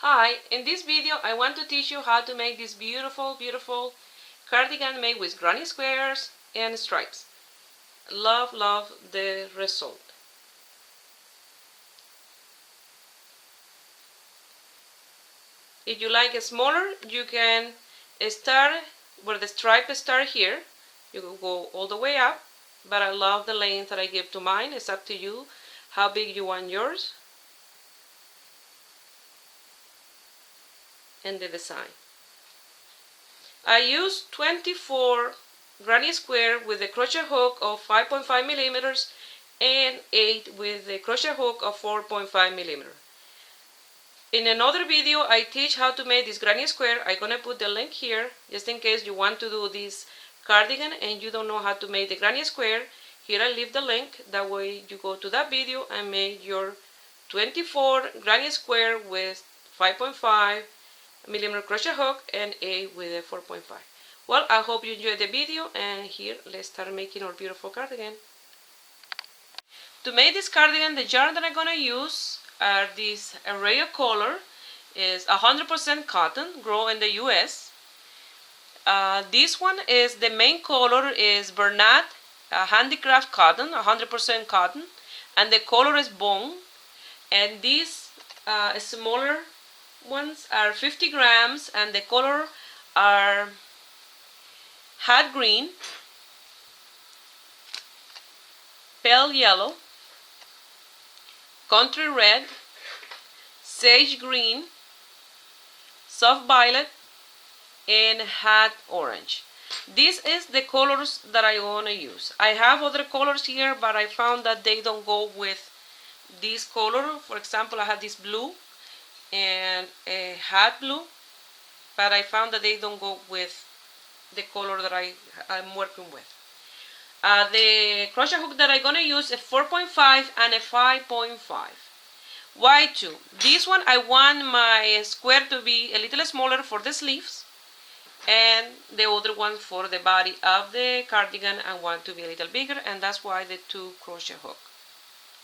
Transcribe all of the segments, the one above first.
Hi, in this video I want to teach you how to make this beautiful cardigan made with granny squares and stripes. Love the result. If you like it smaller, you can start where the stripe start here. You can go all the way up, but I love the length that I give to mine. It's up to you how big you want yours and the design. I use 24 granny square with a crochet hook of 5.5 millimeters and 8 with a crochet hook of 4.5 millimeters. In another video I teach how to make this granny square. I'm gonna put the link here just in case you want to do this cardigan and you don't know how to make the granny square. Here I leave the link, that way you go to that video and make your 24 granny square with 5.5 millimeter crochet hook and 8 with a 4.5. Well, I hope you enjoyed the video, and here let's start making our beautiful cardigan. To make this cardigan, the yarn that I'm gonna use are this array of color. Is 100% cotton, grown in the US. This one is the main color is Bernat handicraft cotton, 100% cotton, and the color is bone. And these smaller ones are 50 grams, and the color are hot green, pale yellow, country red, sage green, soft violet, and hot orange. This is the colors that I want to use. I have other colors here, but I found that they don't go with this color. For example, I have this blue and a hot blue, but I found that they don't go with the color that I'm working with. The crochet hook that I'm gonna use is 4.5 and a 5.5. Why 2? This one I want my square to be a little smaller for the sleeves, and the other one for the body of the cardigan I want to be a little bigger, and that's why the 2 crochet hook.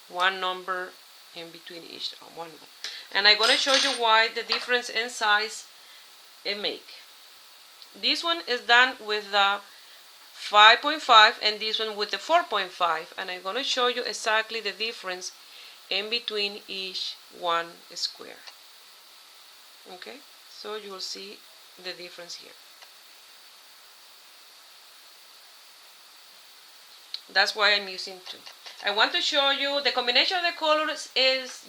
One number in between each one. And I'm gonna show you why the difference in size it make. This one is done with the 5.5 and this one with the 4.5, and I'm going to show you exactly the difference in between each one square. Okay, so you will see the difference here. That's why I'm using 2. I want to show you the combination of the colors is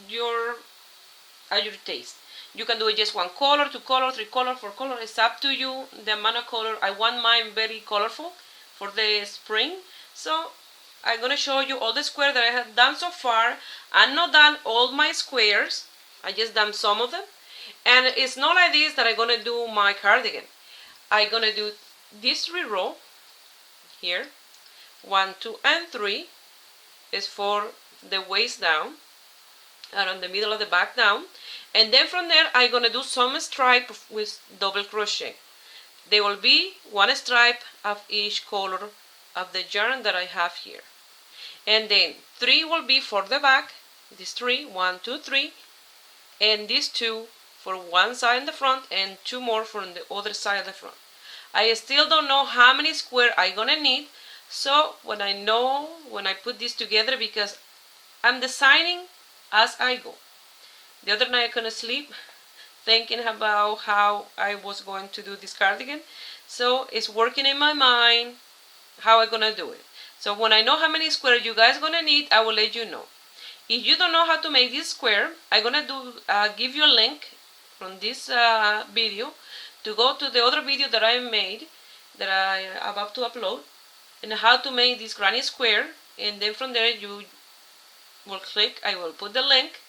at your taste. You can do it just 1 color, 2 color, 3 color, 4 color. It's up to you the amount of color. I want mine very colorful for the spring. So I'm going to show you all the squares that I have done so far. I'm not done all my squares. I just done some of them. And it's not like this that I'm going to do my cardigan. I'm going to do these 3 rows here. 1, 2, and 3 is for the waist down. Around the middle of the back down, and then from there I'm gonna do some stripe with double crochet. There will be 1 stripe of each color of the yarn that I have here, and then 3 will be for the back. These 3, 1, 2, 3, and these 2 for one side in the front, and 2 more from the other side of the front. I still don't know how many squares I'm gonna need, so when I put this together, because I'm designing as I go. The other night I couldn't sleep thinking about how I was going to do this cardigan. So it's working in my mind how I'm gonna do it. So when I know how many squares you guys gonna need, I will let you know. If you don't know how to make this square, I'm gonna give you a link from this video to go to the other video that I made that I am about to upload, and how to make this granny square. And then from there you will click, I will put the link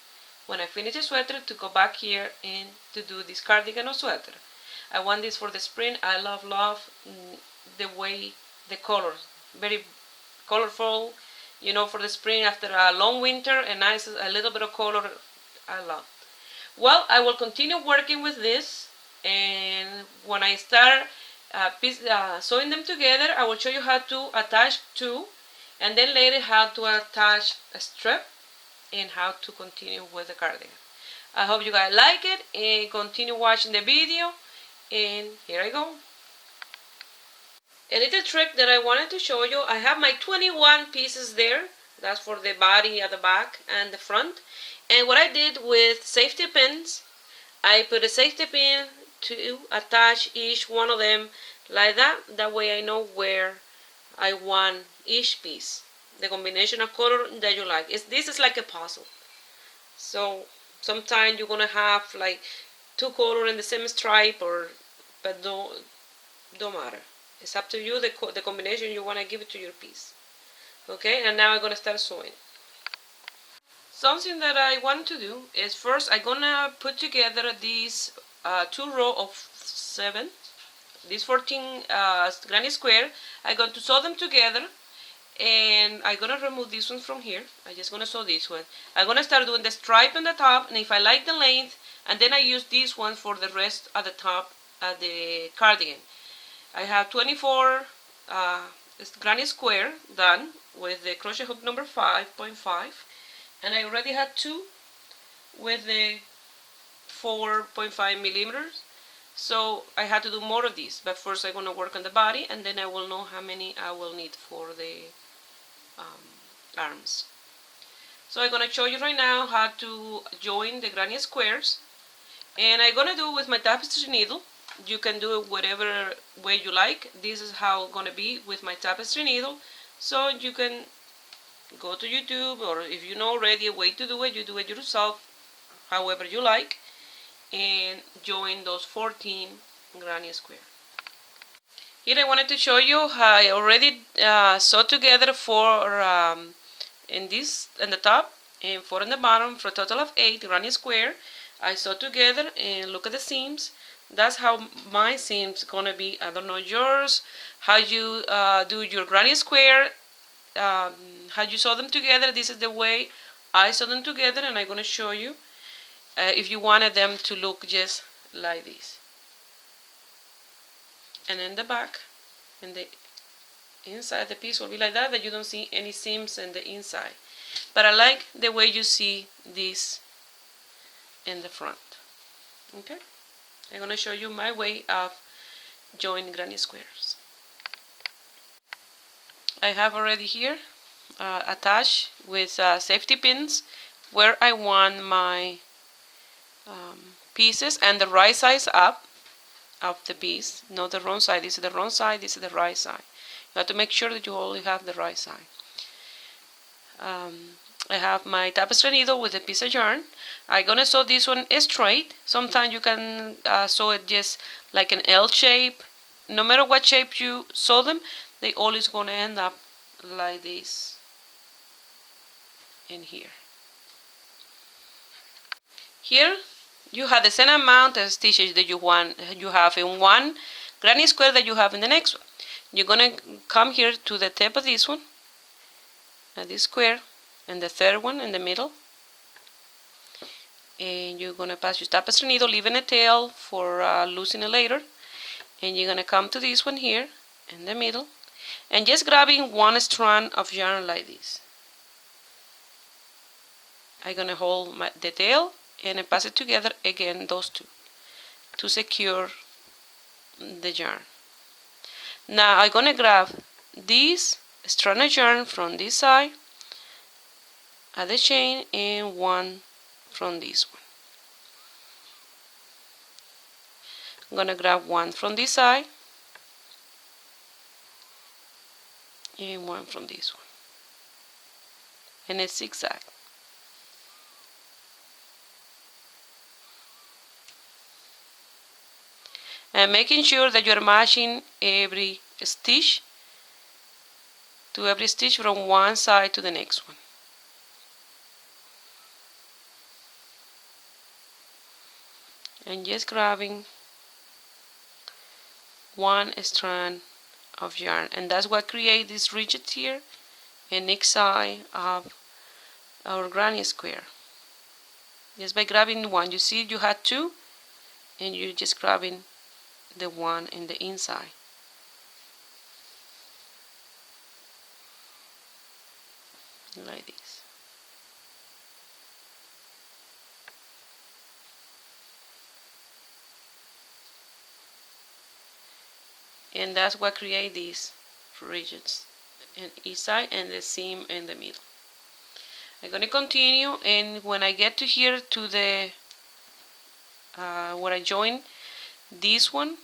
when I finish the sweater to go back here and to do this cardigan or sweater. I want this for the spring. I love the way the colors, very colorful, for the spring after a long winter, and nice, a little bit of color, I love. Well, I will continue working with this, and when I start sewing them together, I will show you how to attach 2, and then later how to attach a strap and how to continue with the cardigan. I hope you guys like it and continue watching the video. And here I go. A little trick that I wanted to show you. I have my 21 pieces there. That's for the body at the back and the front. And what I did with safety pins, I put a safety pin to attach each one of them like that. That way I know where I want each piece. The combination of color that you like. This is like a puzzle. So sometimes you're gonna have like two colors in the same stripe, but don't matter. It's up to you the combination you want to give it to your piece. Okay, and now I'm gonna start sewing. Something that I want to do is first I'm gonna put together these two rows of 7, these 14 granny square. I'm going to sew them together, and I'm gonna remove this one from here. I'm just gonna sew this one. I'm gonna start doing the stripe on the top, and if I like the length, and then I use this one for the rest at the top of the cardigan. I have 24 granny square done with the crochet hook number 5.5, and I already had 2 with the 4.5 millimeters. So I had to do more of these, but first I'm going to work on the body, and then I will know how many I will need for the arms. So I'm going to show you right now how to join the granny squares, and I'm going to do it with my tapestry needle. You can do it whatever way you like. This is how it's going to be with my tapestry needle. So you can go to YouTube, or if you know already a way to do it, you do it yourself, however you like, and join those 14 granny square. Here I wanted to show you how I already sewed together 4 in the top and 4 in the bottom for a total of 8 granny square. I sewed together, and look at the seams. That's how my seams gonna be. I don't know yours, how you do your granny square, how you sew them together. This is the way I sew them together, and I'm gonna show you if you wanted them to look just like this. And in the back, and the inside, the piece will be like that you don't see any seams in the inside. But I like the way you see this in the front. Okay, I'm going to show you my way of joining granny squares. I have already here attached with safety pins where I want my pieces, and the right size up of the piece, not the wrong side. This is the wrong side, this is the right side. You have to make sure that you only have the right side. I have my tapestry needle with a piece of yarn. I'm gonna sew this one straight. Sometimes you can sew it just like an L shape. No matter what shape you sew them, they always gonna end up like this in here. Here you have the same amount of stitches that you have in one granny square that you have in the next one. You're gonna come here to the tip of this one, at this square, and the third one in the middle, and you're gonna pass your tapestry needle, leaving a tail for losing it later, and you're gonna come to this one here in the middle, and just grabbing one strand of yarn like this. I'm gonna hold the tail and I pass it together again, those two, to secure the yarn. Now I'm gonna grab this strand of yarn from this side at the chain, and one from this one. I'm gonna grab one from this side and one from this one, and a zigzag. And making sure that you're matching every stitch from one side to the next one. And just grabbing one strand of yarn, and that's what creates this ridges here in each side of our granny square. Just by grabbing one, you see you had 2, and you're just grabbing the one in the inside. Like this. and that's what create these ridges in each side and the seam in the middle. I'm going to continue, and when I get to here to the where I join this one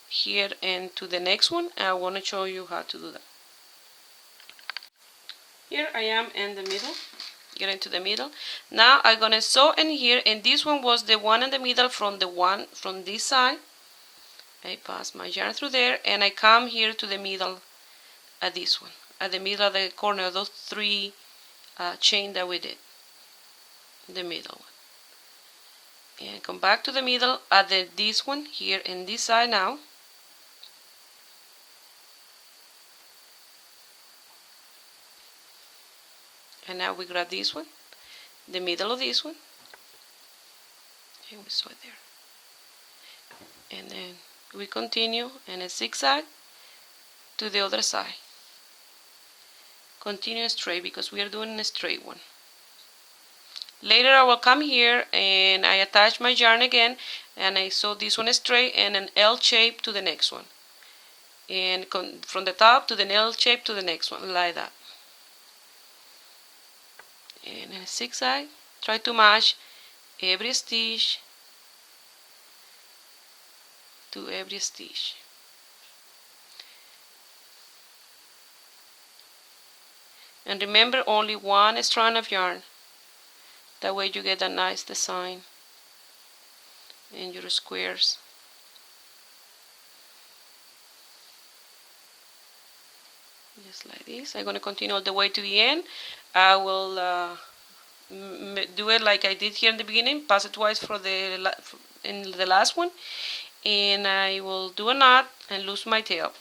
here and to the next one, I want to show you how to do that. Here I am in the middle, get into the middle. Now I'm gonna sew in here, and this one was the one in the middle from the one from this side. I pass my yarn through there, and I come here to the middle at this one, at the middle of the corner of those three chain that we did, the middle one, and come back to the middle at this one here in this side now. And now we grab this one, the middle of this one, and we sew it there. And then we continue in a zigzag to the other side. Continue straight because we are doing a straight one. Later I will come here and I attach my yarn again, and I sew this one straight and an L shape to the next one. And from the top to the L shape to the next one, like that. And in a zigzag, try to match every stitch to every stitch. And remember, only one strand of yarn. That way you get a nice design in your squares. Just like this. I'm going to continue all the way to the end. I will do it like I did here in the beginning, pass it twice for in the last one, and I will do a knot and lose my tail,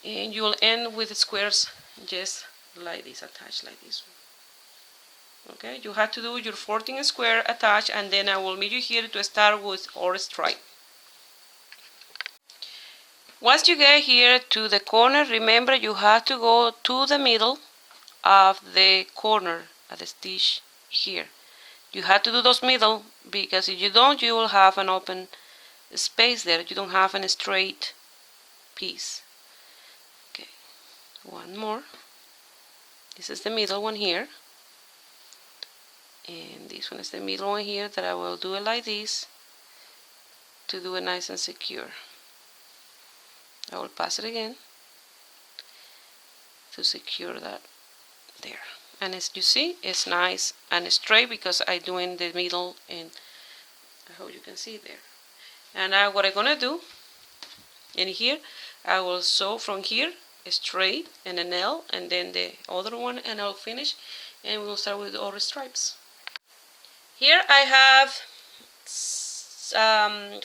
and you will end with the squares just like this, attached like this one. Okay, you have to do your 14 square attached, and then I will meet you here to start with our stripe. Once you get here to the corner, remember you have to go to the middle of the corner at the stitch here. You have to do those middle, because if you don't, you will have an open space there. You don't have a straight piece. Okay, one more. This is the middle one here, and this one is the middle one here that I will do it like this to do it nice and secure. I will pass it again to secure that there. And as you see, it's nice and straight because I do in the middle, and I hope you can see there. And now what I'm gonna do in here, I will sew from here straight and an L, and then the other one, and I'll finish, and we'll start with all the stripes. Here I have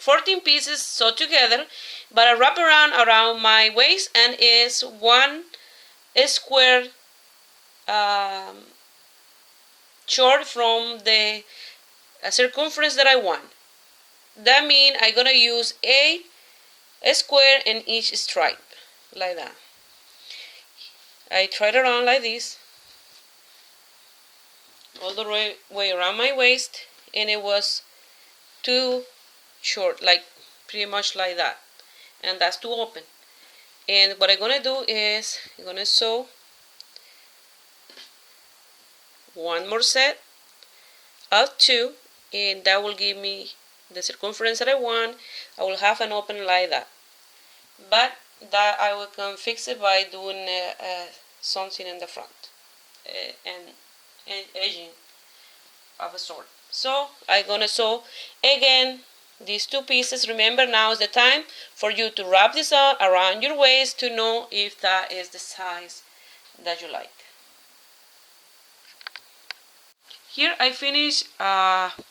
14 pieces sewed together, but I wrap around my waist, and it's one square short from the circumference that I want. That means I'm gonna use a square in each stripe, like that. I try it around like this, all the way around my waist, and it was too short, like pretty much like that, and that's too open. And what I'm gonna do is I'm gonna sew one more set of two, and that will give me the circumference that I want. I will have an open like that, but that I will can fix it by doing something in the front and edging of a sort. So I'm gonna sew again these two pieces. Remember, now is the time for you to wrap this up around your waist to know if that is the size that you like. Here I finish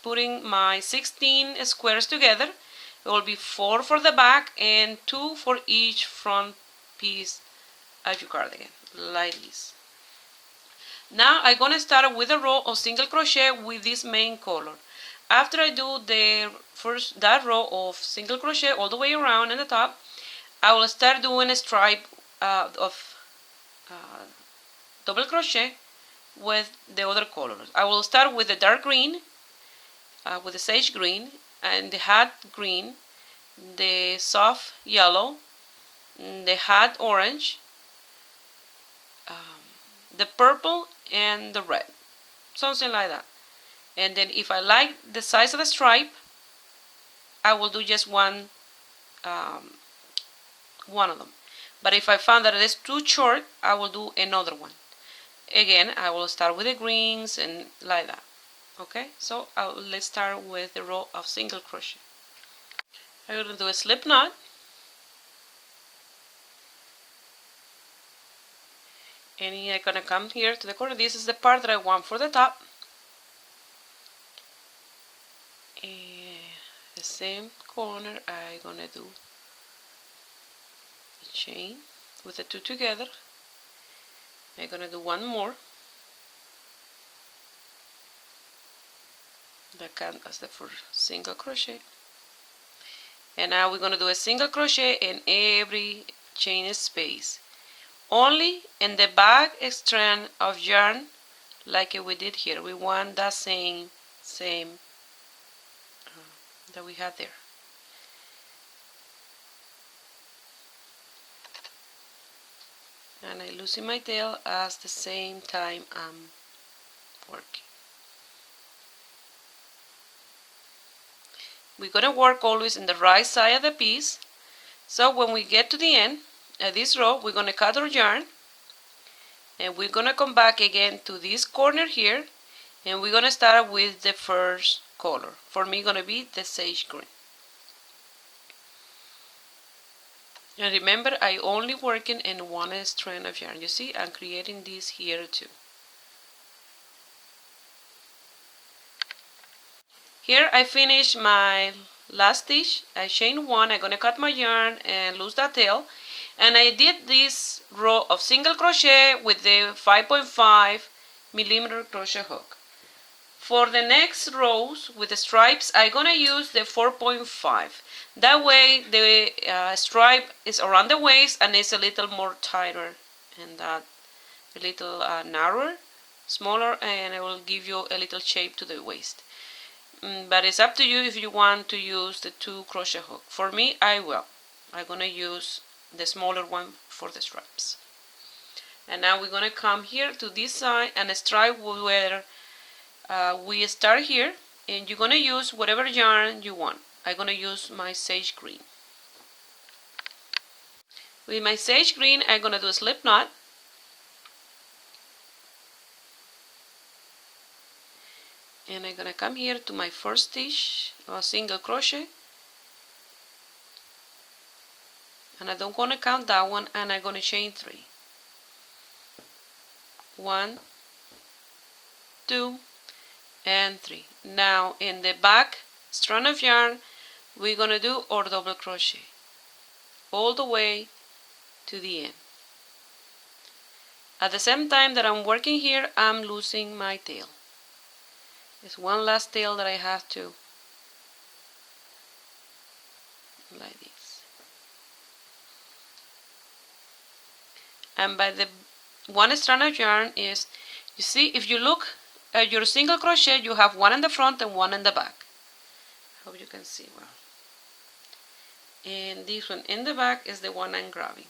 putting my 16 squares together. It will be 4 for the back and 2 for each front piece of your cardigan, like this. Now I'm going to start with a row of single crochet with this main color. After I do that row of single crochet all the way around in the top, I will start doing a stripe of double crochet with the other colors. I will start with the dark green, with the sage green, and the hot green, the soft yellow, the hot orange, the purple, and the red, something like that. And then if I like the size of the stripe, I will do just one of them. But if I found that it is too short, I will do another one. Again, I will start with the greens and like that. Okay, so let's start with the row of single crochet. I'm going to do a slip knot, and I'm going to come here to the corner. This is the part that I want for the top, and the same corner I'm going to do a chain with the two together. I'm going to do one more that counts as the first single crochet, and now we're going to do a single crochet in every chain space, only in the back strand of yarn, like we did here. We want that same that we had there. And I loosen my tail at the same time I'm working. We're going to work always in the right side of the piece, so when we get to the end of this row, we're going to cut our yarn, and we're going to come back again to this corner here, and we're going to start with the first color. For me, going to be the sage green. And remember, I only working in one strand of yarn. You see, I'm creating this here too. Here I finish my last stitch. I chain one. I'm going to cut my yarn and lose that tail. And I did this row of single crochet with the 5.5 millimeter crochet hook. For the next rows with the stripes, I'm going to use the 4.5. That way the stripe is around the waist and it's a little more tighter and that a little narrower, smaller, and it will give you a little shape to the waist. But it's up to you if you want to use the 2 crochet hook. For me, I will. I'm going to use the smaller one for the stripes. And now we're going to come here to this side and stripe where we start here, and you're going to use whatever yarn you want. I'm going to use my sage green. With my sage green, I'm going to do a slip knot. And I'm going to come here to my first stitch of single crochet. And I don't want to count that one, and I'm going to chain 3. 1, 2, and 3. Now in the back strand of yarn, we're going to do our double crochet all the way to the end. At the same time that I'm working here, I'm losing my tail. There's one last tail that I have to, like this. And by the one strand of yarn is, you see, if you look at your single crochet, you have one in the front and one in the back. I hope you can see well. And this one in the back is the one I'm grabbing.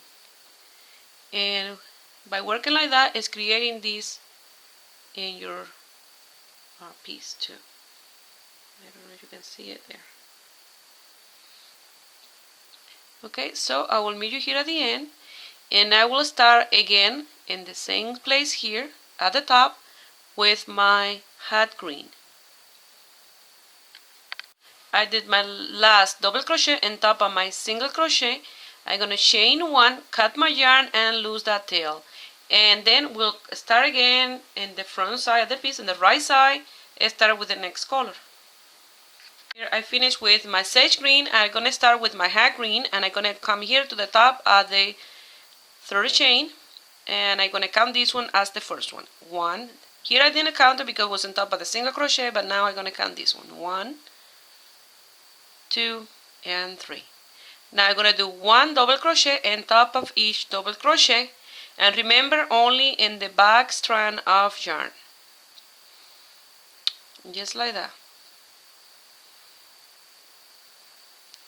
And by working like that, it's creating this in your piece too. I don't know if you can see it there. Okay, so I will meet you here at the end, and I will start again in the same place here at the top with my hot green. I did my last double crochet on top of my single crochet. I'm going to chain 1, cut my yarn, and lose that tail. And then we'll start again in the front side of the piece, on the right side, and start with the next color. Here I finished with my sage green. I'm going to start with my hot green, and I'm going to come here to the top of the third chain, and I'm going to count this one as the first one. 1. Here I didn't count it because it was on top of the single crochet, but now I'm going to count this one. 1, 2, and 3. Now I'm going to do 1 double crochet on top of each double crochet, and remember, only in the back strand of yarn. Just like that.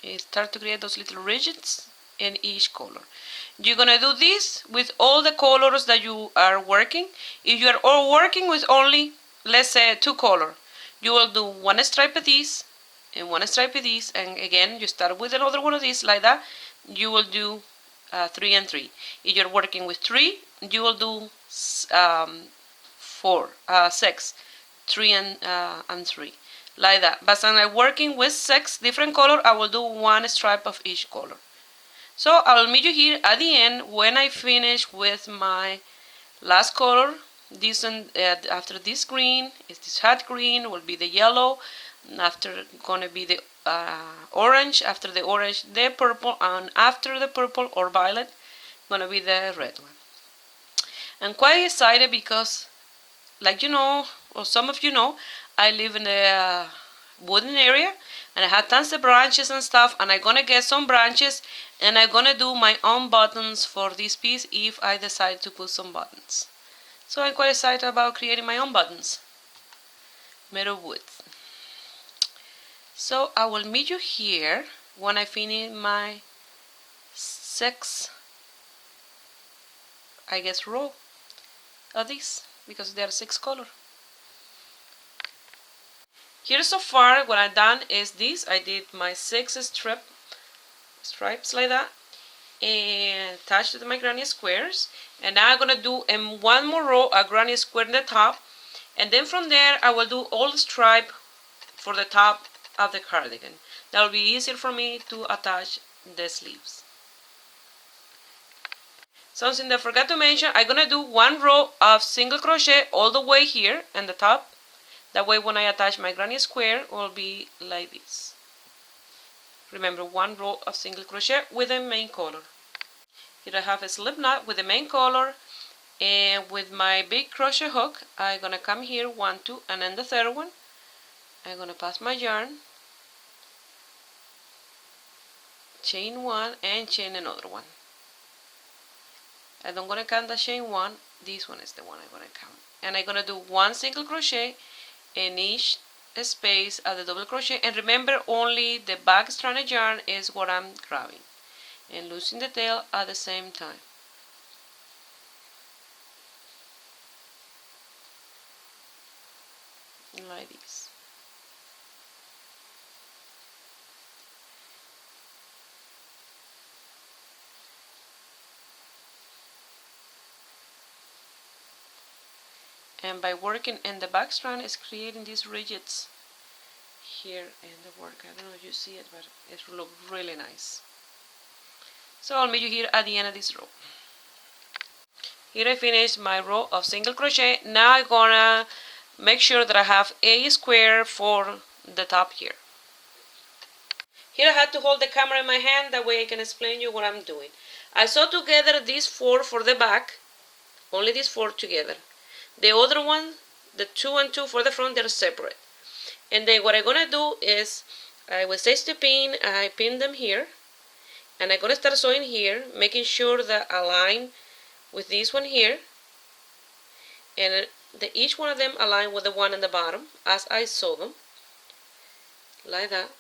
You start to create those little ridges in each color. You're gonna do this with all the colors that you are working. If you are all working with only, let's say, 2 colors, you will do 1 stripe of this and 1 stripe of this, and again you start with another one of these like that. You will do 3 and 3. If you're working with 3, you will do 6, 3 and 3 like that. But when I'm working with 6 different colors, I will do 1 stripe of each color. So I will meet you here at the end when I finish with my last color. This one, after this green is this hot green, will be the yellow. After gonna be the orange. After the orange, the purple, and after the purple or violet, gonna be the red one. I'm quite excited because, like you know, or some of you know, I live in a wooden area, and I have tons of branches and stuff, and I'm gonna get some branches, and I'm gonna do my own buttons for this piece if I decide to put some buttons. So I'm quite excited about creating my own buttons made of wood. So I will meet you here when I finish my 6, I guess, row of these, because there are 6 colors. Here so far what I've done is this. I did my 6 stripes like that and attached to my granny squares, and now I'm gonna do in one more row a granny square in the top, and then from there I will do all the stripe for the top of the cardigan. That will be easier for me to attach the sleeves. Something that I forgot to mention, I'm gonna do 1 row of single crochet all the way here in the top. That way when I attach my granny square, it will be like this. Remember, 1 row of single crochet with the main color. Here I have a slip knot with the main color, and with my big crochet hook, I'm gonna come here 1, 2, and then the third one. I'm gonna pass my yarn, chain 1 and chain another one. I don't gonna count the chain 1, this one is the one I'm gonna count. And I'm gonna do 1 single crochet in each space of the double crochet, and remember only the back strand of yarn is what I'm grabbing, and loosening the tail at the same time. Like this. And by working in the back strand, is creating these ridges here in the work. I don't know if you see it, but it looks really nice. So I'll meet you here at the end of this row. Here I finished my row of single crochet. Now I'm gonna make sure that I have a square for the top here. Here I had to hold the camera in my hand, that way I can explain you what I'm doing. I sew together these 4 for the back, only these 4 together. The other one, the 2 and 2 for the front, they're separate. And then what I'm gonna do is, I will stitch the pin, I pin them here, and I'm gonna start sewing here, making sure that I align with this one here, and each one of them align with the one in the bottom as I sew them, like that.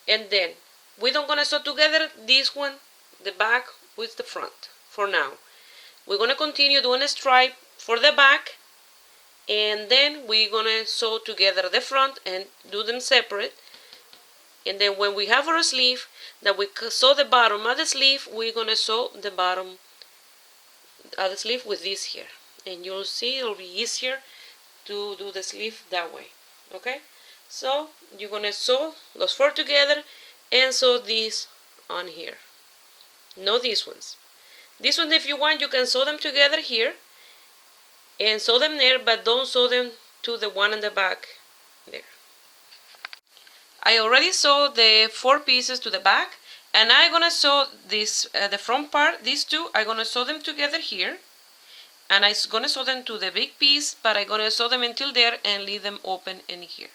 And then we don't gonna sew together this one, the back with the front for now. We're gonna continue doing a stripe for the back, and then we're gonna sew together the front and do them separate. And then when we have our sleeve, that we sew the bottom of the sleeve, we're gonna sew the bottom of the sleeve with this here, and you'll see it'll be easier to do the sleeve that way. Okay, so you're gonna sew those 4 together and sew these on here, no these ones. This one, if you want, you can sew them together here and sew them there, but don't sew them to the one in the back there. I already sewed the 4 pieces to the back, and I'm gonna sew this the front part. These 2 I'm gonna sew them together here, and I'm gonna sew them to the big piece, but I'm gonna sew them until there and leave them open in here.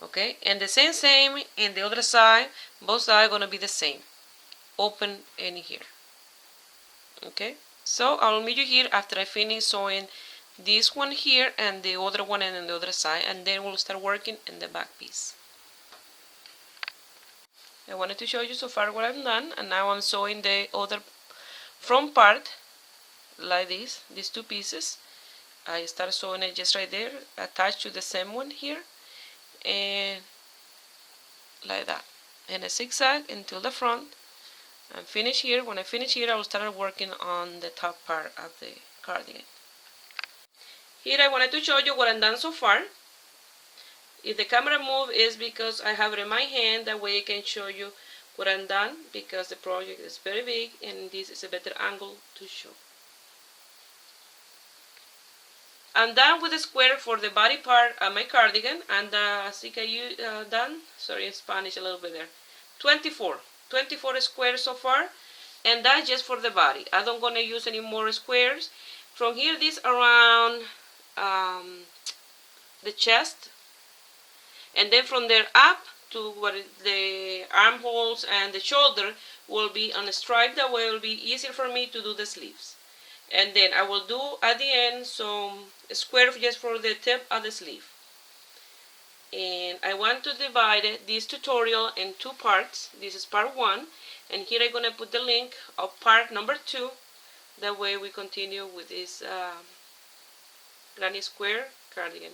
Okay, and the same in the other side. Both sides are gonna be the same, open in here. Okay, so I'll meet you here after I finish sewing this one here and the other one and the other side, and then we'll start working in the back piece. I wanted to show you so far what I've done, and now I'm sewing the other front part like this, these two pieces. I start sewing it just right there, attached to the same one here, and like that, and a zigzag until the front, and finish here. When I finish here, I will start working on the top part of the cardigan. Here I wanted to show you what I've done so far. If the camera move is because I have it in my hand, that way I can show you what I've done, because the project is very big and this is a better angle to show. I'm done with the square for the body part of my cardigan, and así que you done, sorry in Spanish a little bit there, 24 squares so far, and that's just for the body. I don't gonna use any more squares. From here, this around the chest, and then from there up to what the armholes and the shoulder will be on a stripe. That way it will be easier for me to do the sleeves. And then I will do at the end some square just for the tip of the sleeve. And I want to divide this tutorial in two parts. This is part 1, and here I'm going to put the link of part number 2. That way we continue with this granny square cardigan.